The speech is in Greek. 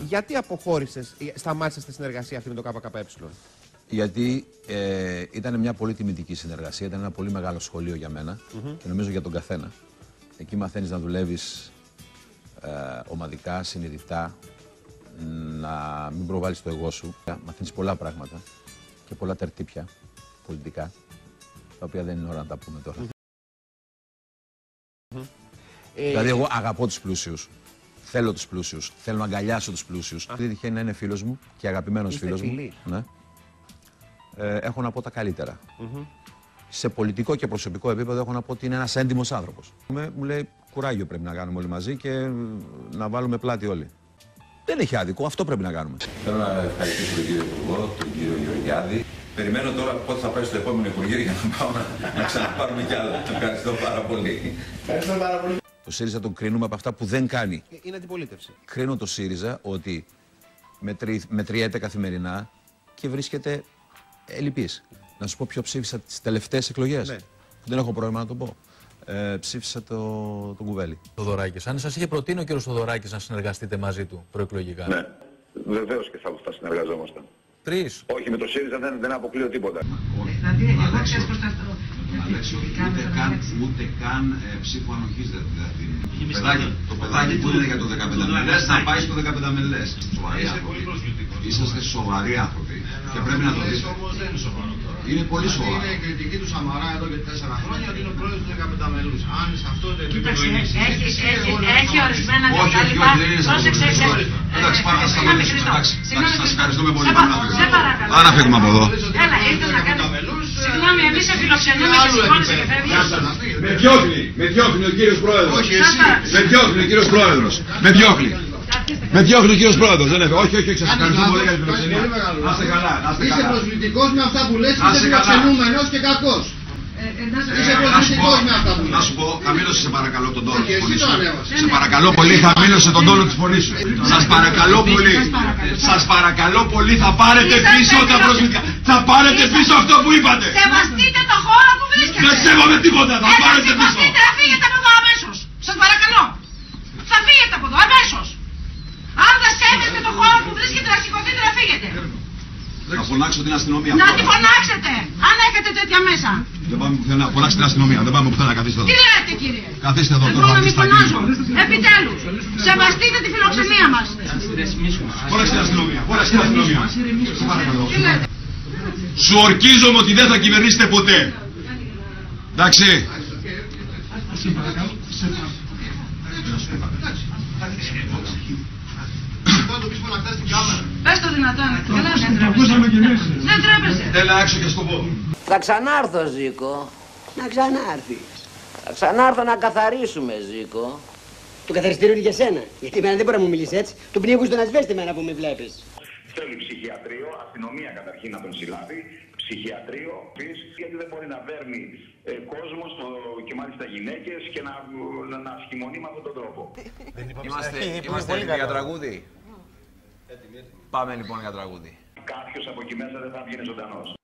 Γιατί αποχώρησες, σταμάτησες τη συνεργασία αυτή με το ΚΚΕ? Γιατί ήταν μια πολύ τιμητική συνεργασία, ήταν ένα πολύ μεγάλο σχολείο για μένα και νομίζω για τον καθένα. Εκεί μαθαίνεις να δουλεύεις ομαδικά, συνειδητά, να μην προβάλλεις το εγώ σου. Μαθαίνεις πολλά πράγματα και πολλά τερτύπια πολιτικά, τα οποία δεν είναι ώρα να τα πούμε τώρα. Δηλαδή, εγώ αγαπώ τους πλούσιους. Θέλω τους πλούσιους. Θέλω να αγκαλιάσω τους πλούσιους. Επειδή τυχαίνει να είναι φίλος μου και αγαπημένος φίλος μου. Ναι. Έχω να πω τα καλύτερα. Σε πολιτικό και προσωπικό επίπεδο έχω να πω ότι είναι ένας έντιμος άνθρωπος. Μου λέει κουράγιο πρέπει να κάνουμε όλοι μαζί και να βάλουμε πλάτη όλοι. Δεν έχει άδικο, αυτό πρέπει να κάνουμε. Θέλω να ευχαριστήσω τον κύριο Υπουργό, τον κύριο Γεωργιάδη. Περιμένω τώρα πότε θα πάει στο επόμενο Υπουργείο για να πάμε να ξαναπάρουμε κι άλλα. Ευχαριστώ πάρα πολύ. Ευχαριστώ πάρα πολύ. Το ΣΥΡΙΖΑ τον κρίνουμε από αυτά που δεν κάνει. Είναι αντιπολίτευση. Κρίνω το ΣΥΡΙΖΑ ότι μετριέται καθημερινά και βρίσκεται ελλειπής. Να σου πω ποιο ψήφισα τις τελευταίες εκλογές. Ναι. Δεν έχω πρόβλημα να το πω. Ψήφισα τον Κουβέλη. Θοδωράκης. Αν σας είχε προτείνει ο κύριος Θοδωράκης να συνεργαστείτε μαζί του προεκλογικά. Ναι, βεβαίως και θα συνεργαζόμασταν. Τρεις. Όχι, με το ΣΥΡΙΖΑ δεν αποκλείω τίποτα. Δηλαδή, εγώ ξέρω προς τα ούτε καν ψήφο ανοχής δεν θα δίνει. Το παιδάκι που είναι για το 15 μελές να πάει στο 15 μελές. Είσαστε σοβαροί άνθρωποι και πρέπει να το δείτε. Είναι πολύ σοβαρό. Είναι η κριτική του Σαμαρά εδώ και 4 χρόνια ότι είναι ο πρόεδρος του 15 μελούς. Αν σε αυτό το επίπεδο είναι έχει ορισμένα δεκάλεπτα. Πρόσεξε. Εντάξει, πάμε να σταματήσουμε. Σας ευχαριστούμε πολύ. Σε παρακαλώ. Άρα φύγουμε από εδώ. Έλα, ήρθες να κάνεις. Συγγνώμη, εμείς σε φιλοξενούμε και σηκώνεσαι και φεύγεις. Με διώχνει ο κύριος πρόεδρος. Με διώχνει ο κύριος πρόεδρος. Με διώχνει. Με διώχνει ο κύριος πρόεδρος. Όχι, σας ευχαριστώ πολύ για την φιλοξενία. Να είστε καλά. Είσαι προσβλητικός με αυτά που λες και είσαι φιλοξενούμενος και κακός. Είσαι προσβλητικός με αυτά που λες. Να σου πω, χαμήλωσε σε παρακαλώ τον τόνο της φωνής σου. Σε παρακαλώ πολύ, χαμήλωσε τον τόνο της φωνής σου. Σας παρακαλώ πολύ. Σας παρακαλώ πολύ, θα πάρετε πίσω τα προσβλητικά. Θα πάρετε πίσω αυτό που είπατε. Σεβαστείτε το χώρο που βρίσκεστε. Δεν σέβομαι τίποτα, θα πάρετε πίσω. Σεβαστείτε, θα φύγετε από εδώ αμέσως. Σας παρακαλώ. Θα φύγετε από εδώ αμέσως. Αν δεν σέβεστε το χώρο που βρίσκεται, να σηκωθείτε να φύγετε. Θα φωνάξω την αστυνομία. Να τη φωνάξετε, αν έχετε τέτοια μέσα. Δεν πάμε πουθενά, φωνάξτε την αστυνομία. Δεν πάμε πουθενά, καθίστε εδώ. Τι λέτε, κύριε? Καθίστε εδώ τώρα. Εγώ να μην φωνάζω. Επιτέλους, σεβαστείτε τη φιλοξενία μας. Φωνάξτε την αστυνομία. Φωνάξτε την αστυνομία. Σου ορκίζομαι ότι δεν θα κυβερνήσετε ποτέ. Εντάξει. Πες το δυνατόν, δεν τρέπεσαι. Έλα έξω και στο πω. Θα ξανάρθω, Ζήκο. Να ξανάρθεις. Θα ξανάρθω να καθαρίσουμε, Ζήκο. Το καθαριστήριο είναι για σένα. Γιατί εμένα δεν μπορεί να μου μιλήσει έτσι. Του πνίγου στον ασβέστη εμένα που με βλέπεις. Θέλει ψυχιατρίο, αστυνομία καταρχήν να τον συλλάβει, ψυχιατρίο, γιατί δεν μπορεί να παίρνει κόσμο και μάλιστα γυναίκες και να σχημονεί με αυτόν τον τρόπο. Είμαστε έτοιμοι για τραγούδι. Πάμε λοιπόν για τραγούδι. Κάποιος από εκεί μέσα δεν θα βγει ζωντανός.